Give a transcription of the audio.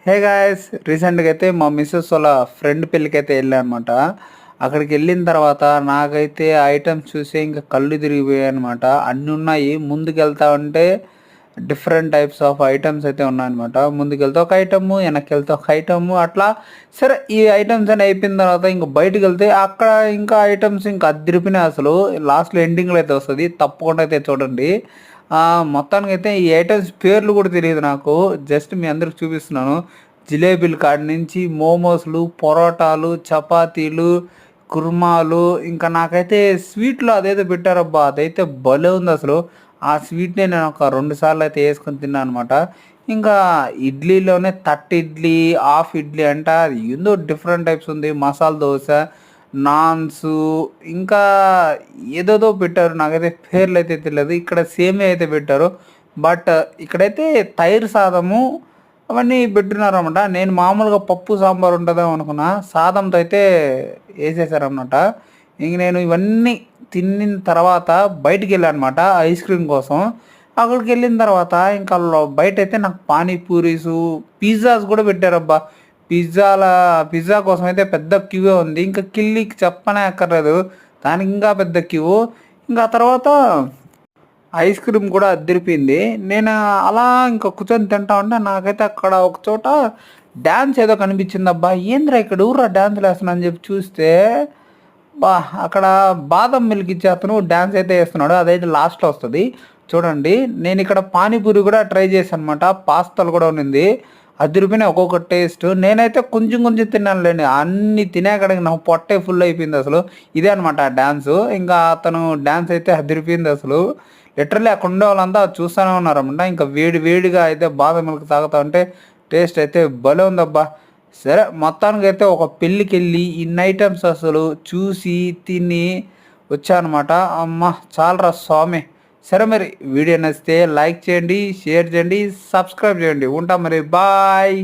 Hey guys, రీసెంట్గా అయితే మా మిస్సెస్ వాళ్ళ ఫ్రెండ్ పెళ్ళికి అయితే వెళ్ళాను అనమాట. అక్కడికి వెళ్ళిన తర్వాత నాకైతే ఐటమ్స్ చూసి ఇంకా కళ్ళు తిరిగిపోయాయి అనమాట. అన్నీ ఉన్నాయి. ముందుకెళ్తా ఉంటే డిఫరెంట్ టైప్స్ ఆఫ్ ఐటమ్స్ అయితే ఉన్నాయన్నమాట. ముందుకెళ్తే ఒక ఐటమ్, వెనక్కి ఒక ఐటమ్, అట్లా సరే ఈ ఐటమ్స్ అని అయిపోయిన తర్వాత ఇంక బయటకు వెళ్తే అక్కడ ఇంకా ఐటమ్స్ ఇంకా అదిరిపినాయి అసలు. లాస్ట్లో ఎండింగ్లో అయితే వస్తుంది, తప్పకుండా అయితే చూడండి. మొత్తానికైతే ఈ ఐటమ్స్ పేర్లు కూడా తెలియదు నాకు. జస్ట్ మీ అందరికి చూపిస్తున్నాను. జిలేబీలు కాడ నుంచి మోమోస్‌లు, పొరోటాలు, చపాతీలు, కుర్మాలు, ఇంకా నాకైతే స్వీట్‌లో అదేదో పెట్టారబ్బా! అదైతే భలే ఉందసలు. ఆ స్వీట్‌నే నేను ఒక 2 సార్లు అయితే ఏసుకొని తిన్నాననమాట. ఇంకా ఇడ్లీలోనే తట్ట ఇడ్లీ, హాఫ్ ఇడ్లీ అంట, అది ఏందో డిఫరెంట్ టైప్స్ ఉంది. మసాలా దోస, నాన్సు, ఇంకా ఏదేదో పెట్టారు. నాకైతే పేర్లయితే తెలీదు. ఇక్కడ సేమియా అయితే పెట్టారు. బట్ ఇక్కడైతే తైరు సాదము అవన్నీ పెట్టున్నారనమాట. నేను మామూలుగా పప్పు, సాంబార్ ఉంటదేమో అనుకున్నా. సాదంతో అయితే ఏసేసారనమాట. ఇంక నేను ఇవన్నీ తినిన తర్వాత బయటికెళ్ళానమాట ఐస్ క్రీమ్ కోసం. అక్కడికెళ్ళిన తర్వాత ఇంకా బయటైతే నాకు పానీపూరీసు, పిజ్జాస్ కూడా పెట్టారబ్బా! పిజ్జా కోసమయితే పెద్ద క్యూయే ఉంది. ఇంకా కిల్లీకి చెప్పనే అక్కర్లేదు. దానికి ఇంకా పెద్ద క్యూ. ఇంకా ఆ తర్వాత ఐస్ క్రీమ్ కూడా అద్దిరిపోయింది. నేను అలా ఇంకా కూర్చొని తింటా ఉంటే నాకైతే అక్కడ ఒక చోట డాన్స్ ఏదో కనిపించిందబ్బా! ఏందిరా ఇక్కడ ఎవర్రా డాన్సులేస్తున్నారు అని చెప్పి చూస్తే, అబ్బా! అక్కడ బాదం మిల్క్ ఇచ్చే అతను డాన్స్ అయితే ఏస్తున్నాడు. అదైతే లాస్ట్‌లో వస్తది. చూడండి. నేనిక్కడ పానీపూరి కూడా ట్రై చేశాననమాట. పాస్తాలు కూడా ఉన్నింది. అదిరిపోయినాయి ఒక్కొక్క టేస్ట్. నేనైతే కొంచెం కొంచెం తిన్నానులెండి. అన్నీ తినేకాడికి నా పొట్టే ఫుల్ అయిపోయిందసలు. ఇదే అనమాట ఆ డాన్సు. ఇంకా అతను డాన్స్ అయితే అదిరిపోయిందసలు. లిటరల్లీ అక్కడ ఉండేవాళ్ళంతా చూస్తానే ఉన్నారనమాట. ఇంకా వేడి వేడిగా అయితే బాదం మిల్క్ తాగుతా ఉంటే టేస్ట్ అయితే భలే ఉందబ్బా! సరే మొత్తానికైతే ఒక పెళ్ళికెళ్ళి ఇన్ని ఐటెమ్స్ అసలు చూసి, తిని వచ్చానమాట. అమ్మ! చాలురా స్వామి. సరే మరి వీడియో నచ్చితే లైక్ చేయండి, షేర్ చేయండి, సబ్స్క్రైబ్ చేయండి. ఉంటా మరి. బాయ్.